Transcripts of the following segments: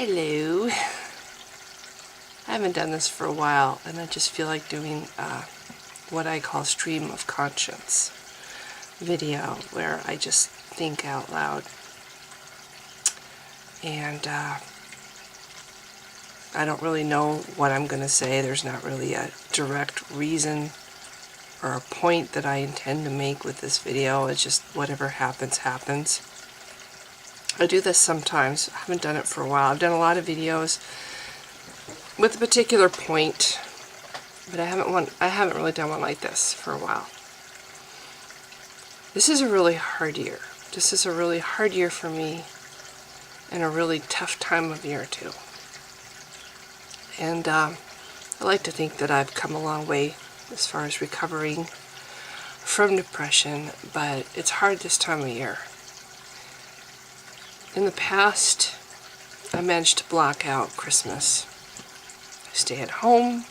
Hello. I haven't done this for a while, and I just feel like doing what I call stream of conscience video, where I just think out loud. And I don't really know what I'm going to say. There's not really a direct reason or a point that I intend to make with this video. It's just whatever happens, happens. I do this sometimes. I haven't done it for a while. I've done a lot of videos with a particular point, but I haven't really done one like this for a while. This is a really hard year. This is a really hard year for me, and a really tough time of year too. And I like to think that I've come a long way as far as recovering from depression, but it's hard this time of year. In the past, I managed to block out Christmas. I stay at home.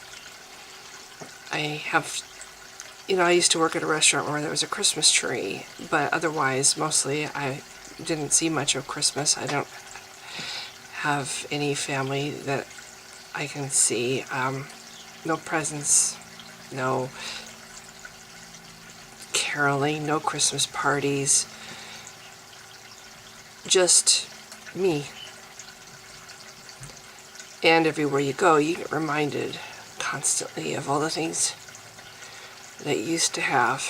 I used to work at a restaurant where there was a Christmas tree, but otherwise, mostly, I didn't see much of Christmas. I don't have any family that I can see. No presents, no caroling, no Christmas parties. Just me. And everywhere you go, you get reminded constantly of all the things that you used to have.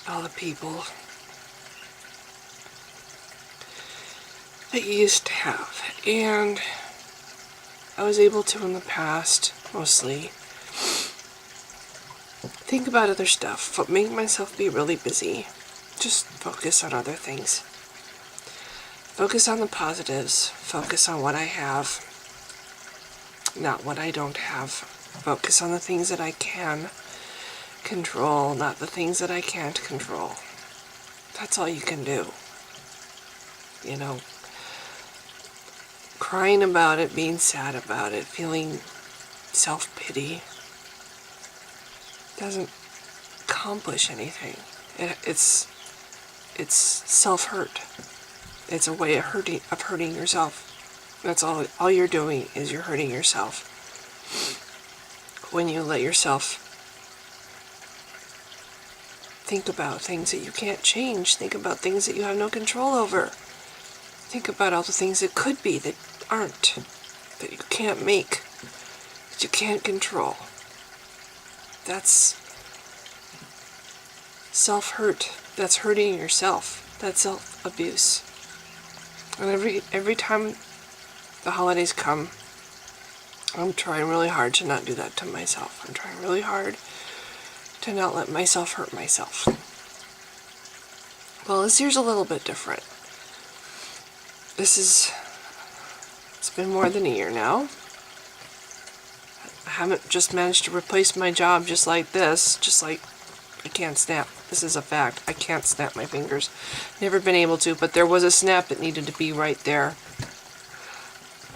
All the people that you used to have. And I was able to, in the past, mostly, think about other stuff, but make myself be really busy. Just focus on other things. Focus on the positives. Focus on what I have, not what I don't have. Focus on the things that I can control, not the things that I can't control. That's all you can do. You know, crying about it, being sad about it, feeling self-pity doesn't accomplish anything. It's self-hurt. It's a way of hurting yourself. That's all you're doing, is you're hurting yourself. When you let yourself think about things that you can't change, think about things that you have no control over. Think about all the things that could be that aren't, that you can't make, that you can't control. That's self-hurt. That's hurting yourself. That's self-abuse. And every time the holidays come, I'm trying really hard to not do that to myself. I'm trying really hard to not let myself hurt myself. Well, this year's a little bit different. It's been more than a year now. I haven't just managed to replace my job just like this, just like I can't snap. This is a fact. I can't snap my fingers. Never been able to, but there was a snap that needed to be right there.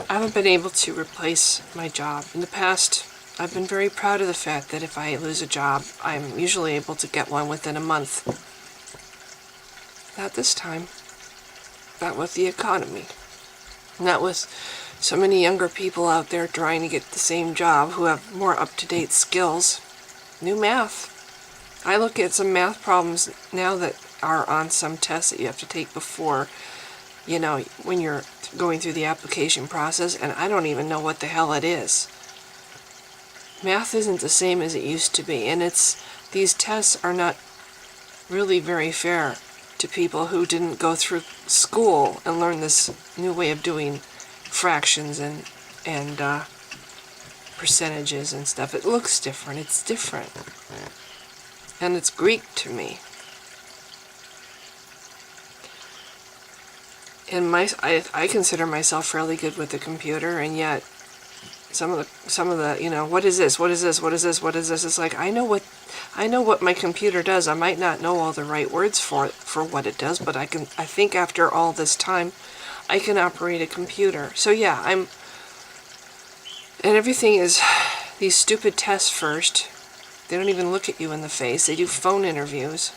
I haven't been able to replace my job. In the past, I've been very proud of the fact that if I lose a job, I'm usually able to get one within a month. Not this time. Not with the economy. Not with so many younger people out there trying to get the same job who have more up-to-date skills. New math. I look at some math problems now that are on some tests that you have to take before, when you're going through the application process, and I don't even know what the hell it is. Math isn't the same as it used to be, and these tests are not really very fair to people who didn't go through school and learn this new way of doing fractions and percentages and stuff. It looks different. It's different. And it's Greek to me. And I consider myself fairly good with the computer, and yet some of the what is this? What is this? What is this? What is this? It's like I know what my computer does. I might not know all the right words for what it does, but I think after all this time, I can operate a computer. So yeah, and everything is these stupid tests first. They don't even look at you in the face. They do phone interviews.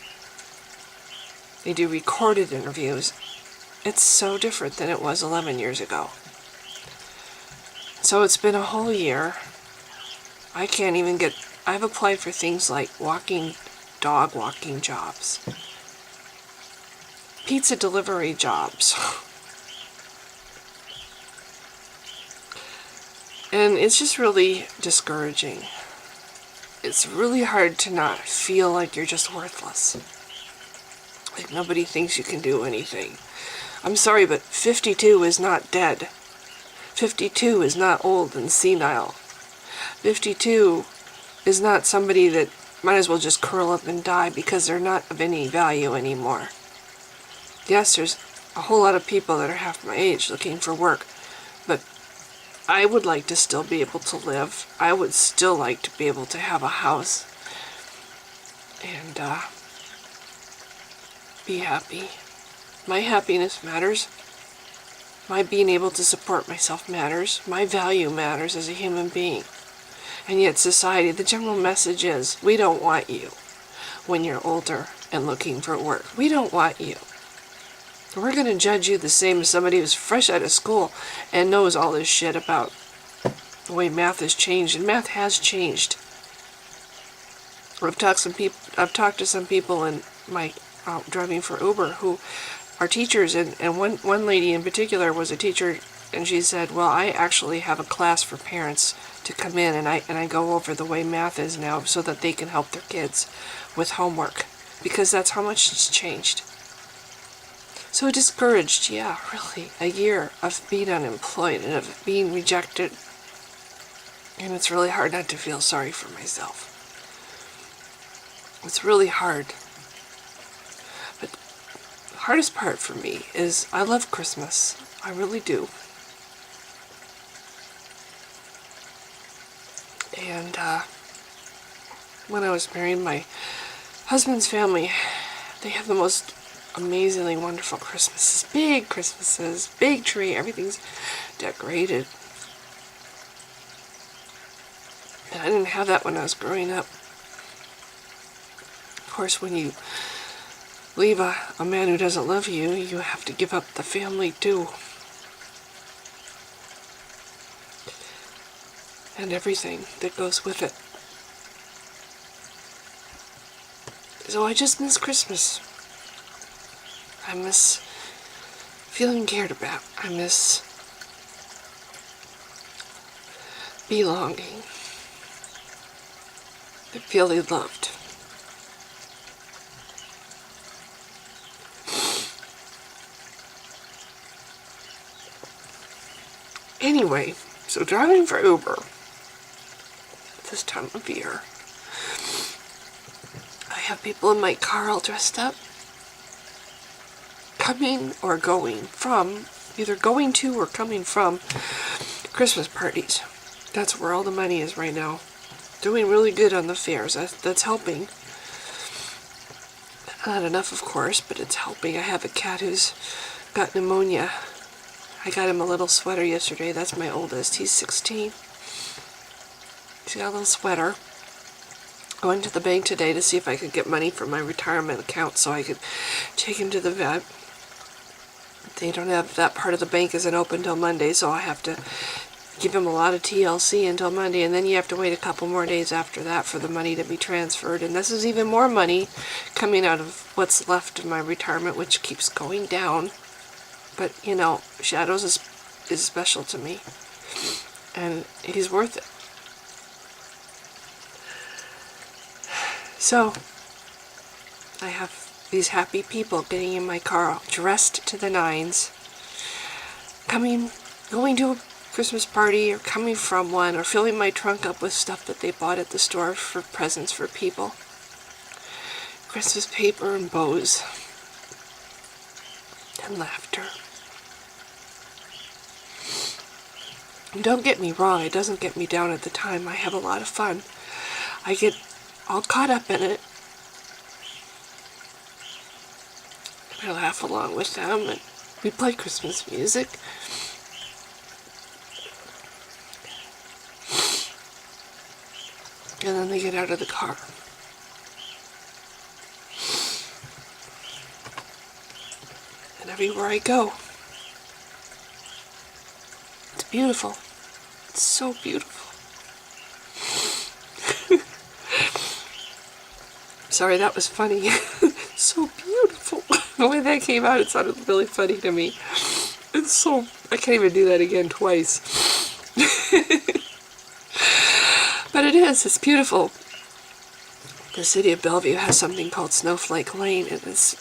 They do recorded interviews. It's so different than it was 11 years ago. So it's been a whole year. I've applied for things like dog walking jobs, pizza delivery jobs. And it's just really discouraging. It's really hard to not feel like you're just worthless. Like nobody thinks you can do anything. I'm sorry, but 52 is not dead. 52 is not old and senile. 52 is not somebody that might as well just curl up and die because they're not of any value anymore. Yes, there's a whole lot of people that are half my age looking for work, but I would like to still be able to live. I would still like to be able to have a house and be happy. My happiness matters. My being able to support myself matters. My value matters as a human being. And yet society, the general message is, we don't want you when you're older and looking for work. We don't want you. We're going to judge you the same as somebody who's fresh out of school and knows all this shit about the way math has changed. And math has changed. I've talked to some people in my driving for Uber who are teachers, and one lady in particular was a teacher, and she said, well, I actually have a class for parents to come in, and I go over the way math is now so that they can help their kids with homework, because that's how much it's changed. So discouraged, yeah, really. A year of being unemployed and of being rejected. And it's really hard not to feel sorry for myself. It's really hard. But the hardest part for me is I love Christmas. I really do. And when I was married, my husband's family, they have the most amazingly wonderful Christmases, big tree, everything's decorated. And I didn't have that when I was growing up. Of course, when you leave a man who doesn't love you, you have to give up the family too. And everything that goes with it. So I just miss Christmas. I miss feeling cared about. I miss belonging. I feel loved. Anyway, so driving for Uber this time of year, I have people in my car all dressed up, coming or going from, either going to or coming from Christmas parties. That's where all the money is right now. Doing really good on the fares. That's helping. Not enough, of course, but it's helping. I have a cat who's got pneumonia. I got him a little sweater yesterday. That's my oldest. He's 16. He's got a little sweater. I went to the bank today to see if I could get money from my retirement account so I could take him to the vet. They don't have, that part of the bank isn't open till Monday, so I have to give him a lot of TLC until Monday, and then you have to wait a couple more days after that for the money to be transferred. And this is even more money coming out of what's left of my retirement, which keeps going down. But, you know, Shadows is special to me, and he's worth it. So, I have these happy people getting in my car, dressed to the nines, going to a Christmas party, or coming from one, or filling my trunk up with stuff that they bought at the store for presents for people. Christmas paper and bows. And laughter. And don't get me wrong, it doesn't get me down at the time. I have a lot of fun. I get all caught up in it. I laugh along with them, and we play Christmas music. And then they get out of the car. And everywhere I go, it's beautiful. It's so beautiful. Sorry, that was funny. So beautiful. The way that came out, it sounded really funny to me. It's so... I can't even do that again twice. But it is. It's beautiful. The city of Bellevue has something called Snowflake Lane, and this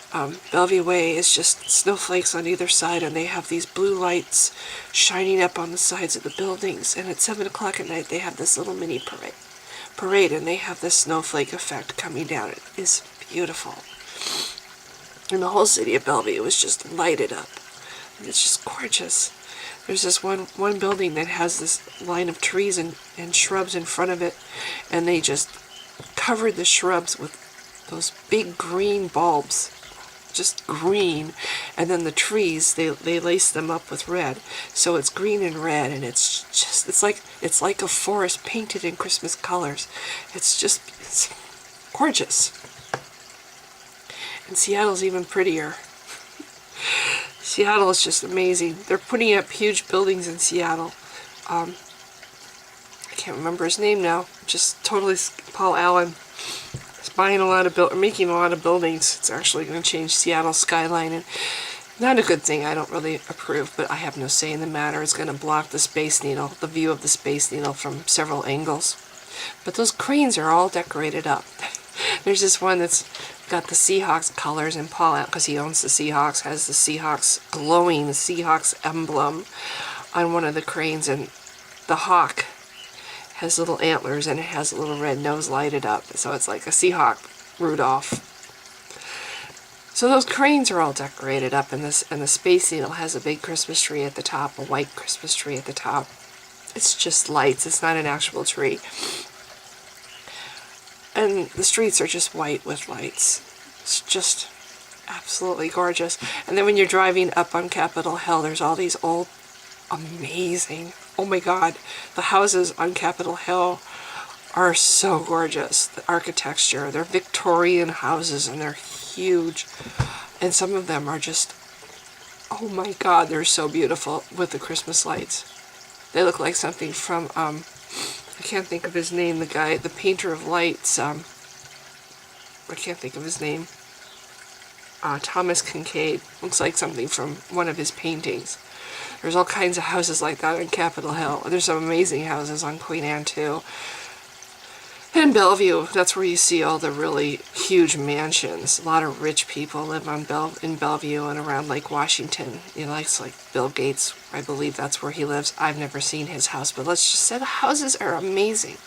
Bellevue Way is just snowflakes on either side, and they have these blue lights shining up on the sides of the buildings, and at 7 o'clock at night they have this little mini parade, and they have this snowflake effect coming down. It is beautiful. And the whole city of Bellevue was just lighted up, and it's just gorgeous. There's this one building that has this line of trees and shrubs in front of it, and they just covered the shrubs with those big green bulbs, just green, and then the trees, they lace them up with red, so it's green and red, and it's like a forest painted in Christmas colors. It's gorgeous. And Seattle's even prettier. Seattle is just amazing. They're putting up huge buildings in Seattle. I can't remember his name now. Just totally, Paul Allen is making a lot of buildings. It's actually going to change Seattle's skyline, and not a good thing. I don't really approve, but I have no say in the matter. It's going to block the Space Needle, the view of the Space Needle from several angles. But those cranes are all decorated up. There's this one that's got the Seahawks colors, and Paul Allen, because he owns the Seahawks, has the Seahawks glowing, the Seahawks emblem on one of the cranes, and the hawk has little antlers, and it has a little red nose lighted up, so it's like a Seahawk Rudolph. So those cranes are all decorated up, and the Space Needle has a big Christmas tree at the top, a white Christmas tree at the top. It's just lights, it's not an actual tree. And the streets are just white with lights. It's just absolutely gorgeous. And then when you're driving up on Capitol Hill, there's all these old, amazing, oh my God, the houses on Capitol Hill are so gorgeous. The architecture, they're Victorian houses, and they're huge. And some of them are just, oh my God, they're so beautiful with the Christmas lights. They look like something from, I can't think of his name, the painter of lights, I can't think of his name, Thomas Kincaid. Looks like something from one of his paintings. There's all kinds of houses like that on Capitol Hill. There's some amazing houses on Queen Anne too. And Bellevue, that's where you see all the really huge mansions. A lot of rich people live in Bellevue and around Lake Washington. You know, it's like Bill Gates, I believe that's where he lives. I've never seen his house, but let's just say the houses are amazing.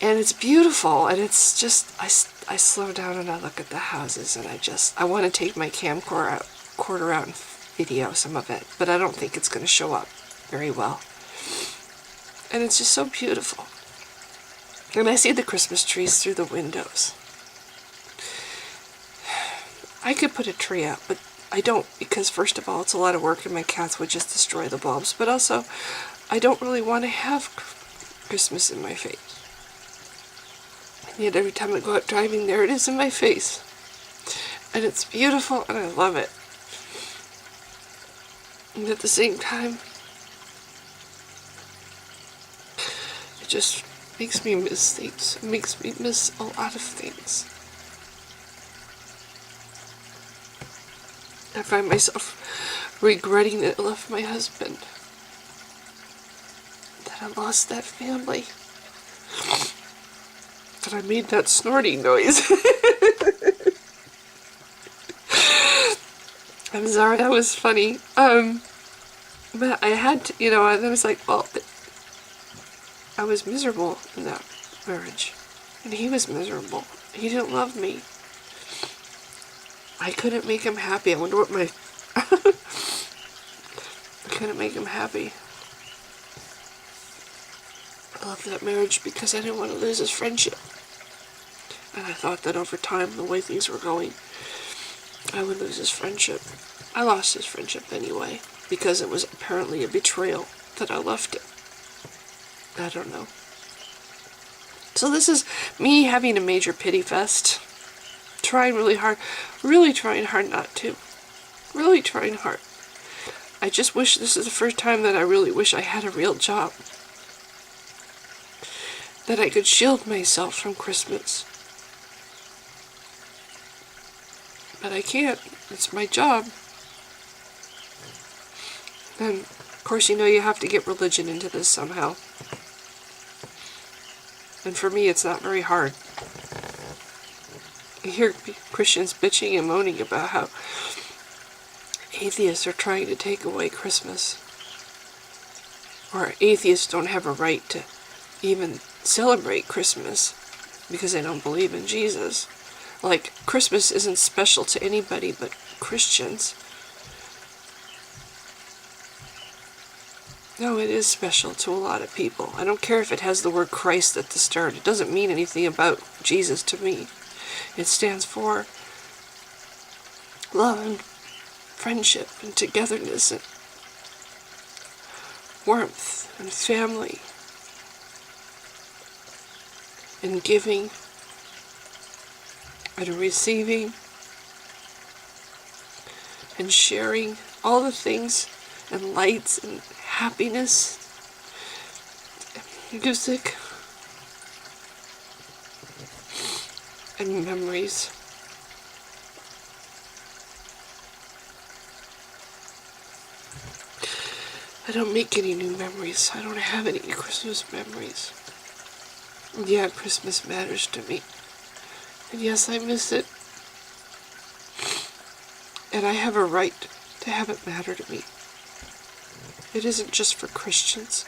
And it's beautiful, and it's just, I slow down and I look at the houses, and I want to take my camcorder out and video some of it, but I don't think it's going to show up very well. And it's just so beautiful. And I see the Christmas trees through the windows. I could put a tree out, but I don't, because first of all, it's a lot of work and my cats would just destroy the bulbs. But also, I don't really want to have Christmas in my face. And yet every time I go out driving, there it is in my face. And it's beautiful, and I love it. And at the same time, it just makes me miss things. It makes me miss a lot of things. I find myself regretting that I left my husband. That I lost that family. That I made that snorting noise. I'm sorry, that was funny. But I had to, you know, I was like, well, I was miserable in that marriage, and he was miserable. He didn't love me. I couldn't make him happy. I wonder what my... I couldn't make him happy. I left that marriage because I didn't want to lose his friendship. And I thought that over time, the way things were going, I would lose his friendship. I lost his friendship anyway, because it was apparently a betrayal that I left it. I don't know. So this is me having a major pity fest. Trying really hard not to. Really trying hard. I just wish this is the first time that I really wish I had a real job. That I could shield myself from Christmas. But I can't. It's my job. And, of course, you know you have to get religion into this somehow. And for me, it's not very hard. I hear Christians bitching and moaning about how atheists are trying to take away Christmas. Or atheists don't have a right to even celebrate Christmas because they don't believe in Jesus. Like, Christmas isn't special to anybody but Christians. No, it is special to a lot of people. I don't care if it has the word Christ at the start. It doesn't mean anything about Jesus to me. It stands for love and friendship and togetherness and warmth and family and giving and receiving and sharing all the things and lights and happiness, music, and memories. I don't make any new memories. I don't have any Christmas memories. Yeah, Christmas matters to me. And yes, I miss it. And I have a right to have it matter to me. It isn't just for Christians.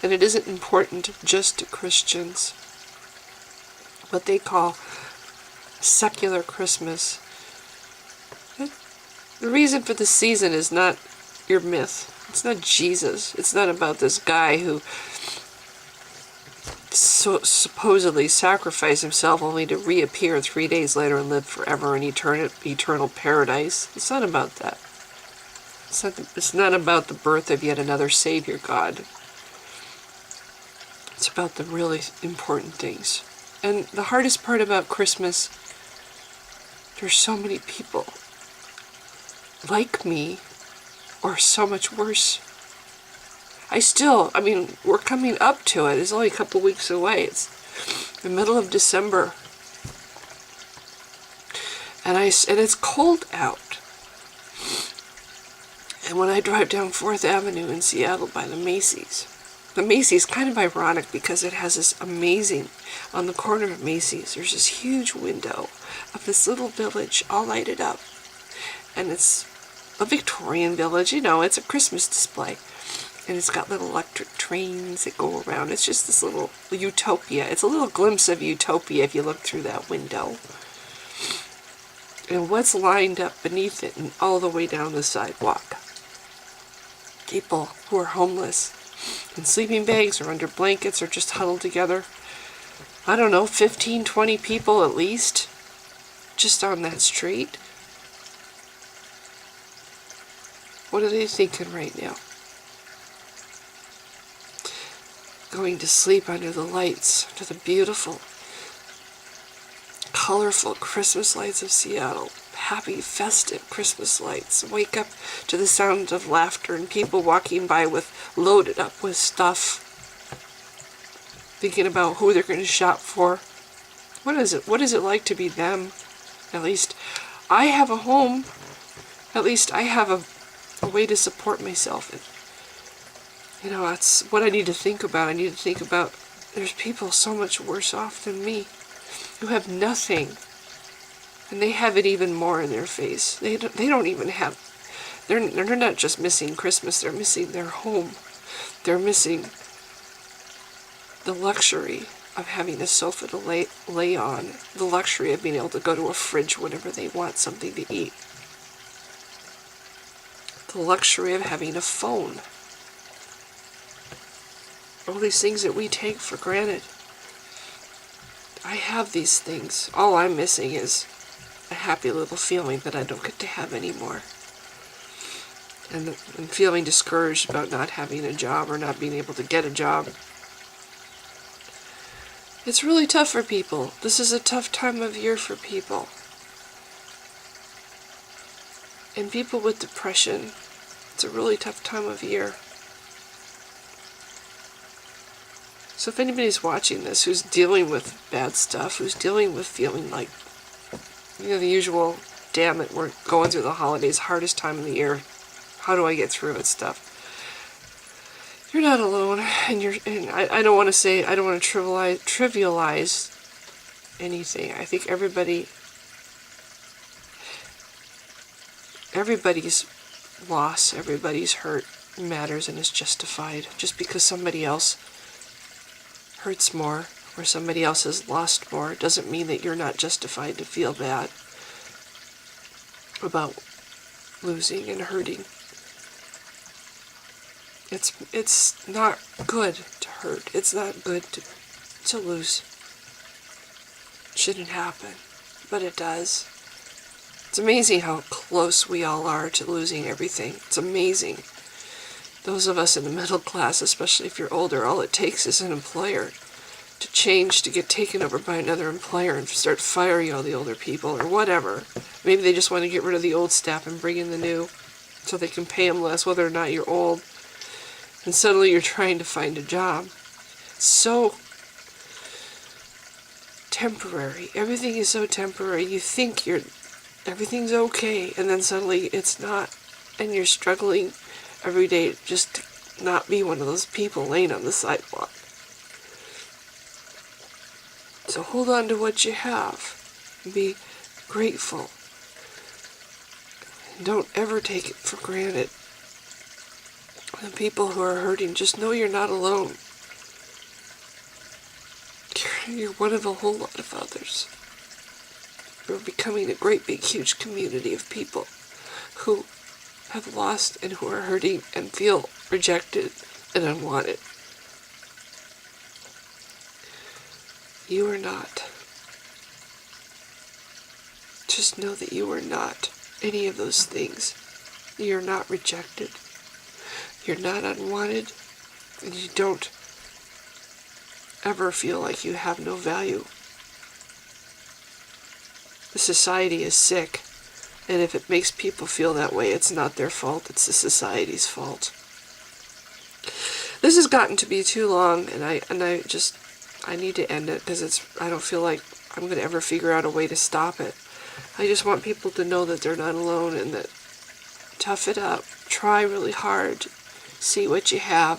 And it isn't important just to Christians. What they call secular Christmas. The reason for the season is not your myth. It's not Jesus. It's not about this guy who supposedly sacrificed himself only to reappear 3 days later and live forever in eternal paradise. It's not about that. It's not about the birth of yet another Savior God. It's about the really important things. And the hardest part about Christmas, there's so many people like me, or so much worse. We're coming up to it. It's only a couple weeks away. It's the middle of December. And it's cold out. And when I drive down 4th Avenue in Seattle by the Macy's kind of ironic because it has this amazing, on the corner of Macy's, there's this huge window of this little village all lighted up. And it's a Victorian village, it's a Christmas display. And it's got little electric trains that go around. It's just this little utopia. It's a little glimpse of utopia if you look through that window. And what's lined up beneath it and all the way down the sidewalk? People who are homeless in sleeping bags or under blankets or just huddled together. I don't know, 15, 20 people at least, just on that street. What are they thinking right now? Going to sleep under the lights, under the beautiful, colorful Christmas lights of Seattle. Happy, festive Christmas lights. Wake up to the sound of laughter and people walking by loaded up with stuff. Thinking about who they're going to shop for. What is it like to be them? At least I have a home. At least I have a way to support myself. That's what I need to think about. I need to think about there's people so much worse off than me who have nothing. And they have it even more in their face. They don't even have, they're not just missing Christmas, they're missing their home. They're missing the luxury of having a sofa to lay on, the luxury of being able to go to a fridge whenever they want something to eat. The luxury of having a phone. All these things that we take for granted. I have these things. All I'm missing is a happy little feeling that I don't get to have anymore. And feeling discouraged about not having a job or not being able to get a job. It's really tough for people. This is a tough time of year for people. And people with depression, it's a really tough time of year. So if anybody's watching this who's dealing with bad stuff, who's dealing with feeling like, the usual, damn it, we're going through the holidays, hardest time of the year, how do I get through it stuff? You're not alone, and I don't want to say, I don't want to trivialize anything. I think everybody's loss, everybody's hurt matters and is justified. Just because somebody else hurts more or somebody else has lost more doesn't mean that you're not justified to feel bad about losing and hurting. It's not good to hurt. It's not good to lose. It shouldn't happen, but it does. It's amazing how close we all are to losing everything. It's amazing. Those of us in the middle class, especially if you're older, all it takes is an employer to change, to get taken over by another employer and start firing all the older people or whatever. Maybe they just want to get rid of the old staff and bring in the new so they can pay them less whether or not you're old. And suddenly you're trying to find a job. So temporary. Everything is so temporary. You think everything's okay, and then suddenly it's not. And you're struggling every day just to not be one of those people laying on the sidewalk. So hold on to what you have. And be grateful. And don't ever take it for granted. The people who are hurting, just know you're not alone. You're one of a whole lot of others. You're becoming a great big huge community of people who have lost and who are hurting and feel rejected and unwanted. You are not. Just know that you are not any of those things. You're not rejected. You're not unwanted, and you don't ever feel like you have no value. The society is sick, and if it makes people feel that way, it's not their fault, it's the society's fault. This has gotten to be too long, and I need to end it because I don't feel like I'm going to ever figure out a way to stop it. I just want people to know that they're not alone and that tough it up, try really hard. See what you have.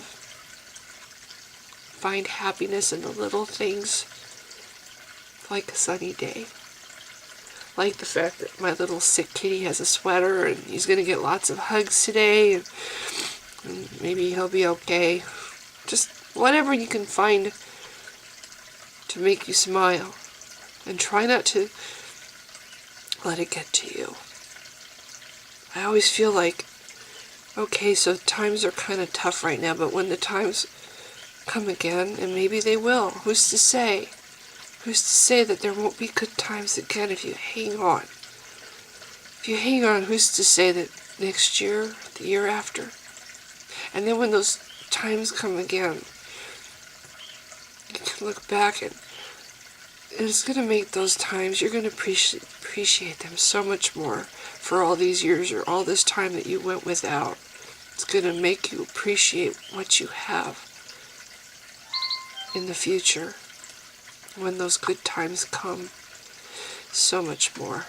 Find happiness in the little things, like a sunny day. Like the fact that my little sick kitty has a sweater and he's going to get lots of hugs today. And maybe he'll be okay. Just whatever you can find to make you smile. And try not to let it get to you. I always feel like, okay, so times are kind of tough right now, but when the times come again, and maybe they will, who's to say? Who's to say that there won't be good times again if you hang on? If you hang on, who's to say that next year, the year after? And then when those times come again, you can look back and it's going to make those times, you're going to appreciate them so much more for all these years or all this time that you went without. It's going to make you appreciate what you have in the future when those good times come so much more.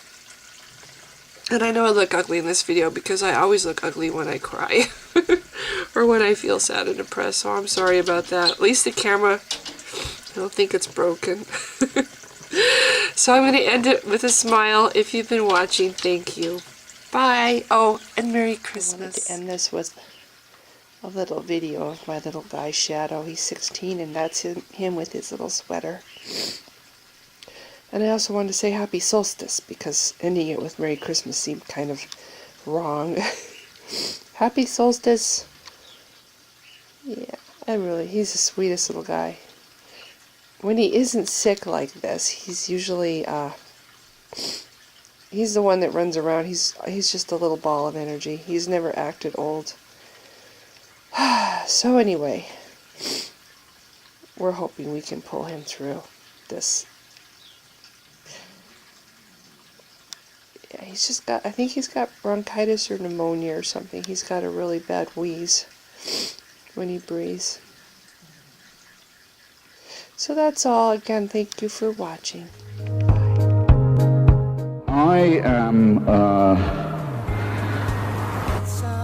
And I know I look ugly in this video because I always look ugly when I cry or when I feel sad and depressed, so I'm sorry about that. At least the camera, I don't think it's broken. So I'm going to end it with a smile. If you've been watching, thank you. Bye. Oh, and Merry Christmas. I wanted to end this with a little video of my little guy, Shadow. He's 16, and that's him with his little sweater. And I also wanted to say Happy Solstice, because ending it with Merry Christmas seemed kind of wrong. Happy Solstice. Yeah, he's the sweetest little guy. When he isn't sick like this, he's usually, he's the one that runs around. He's just a little ball of energy. He's never acted old. So anyway, we're hoping we can pull him through this. Yeah, He's just got, I think he's got bronchitis or pneumonia or something. He's got a really bad wheeze when he breathes. So that's all. Again, thank you for watching. I am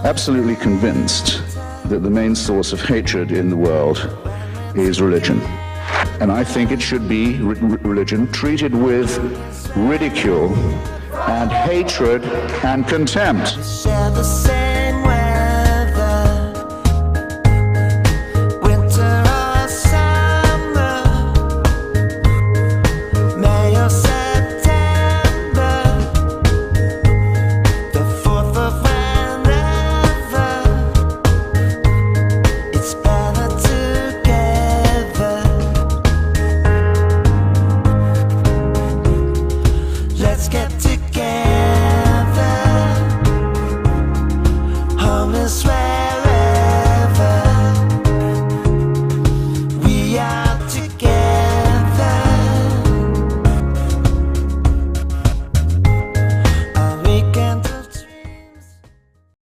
absolutely convinced that the main source of hatred in the world is religion. And I think it should be religion treated with ridicule and hatred and contempt.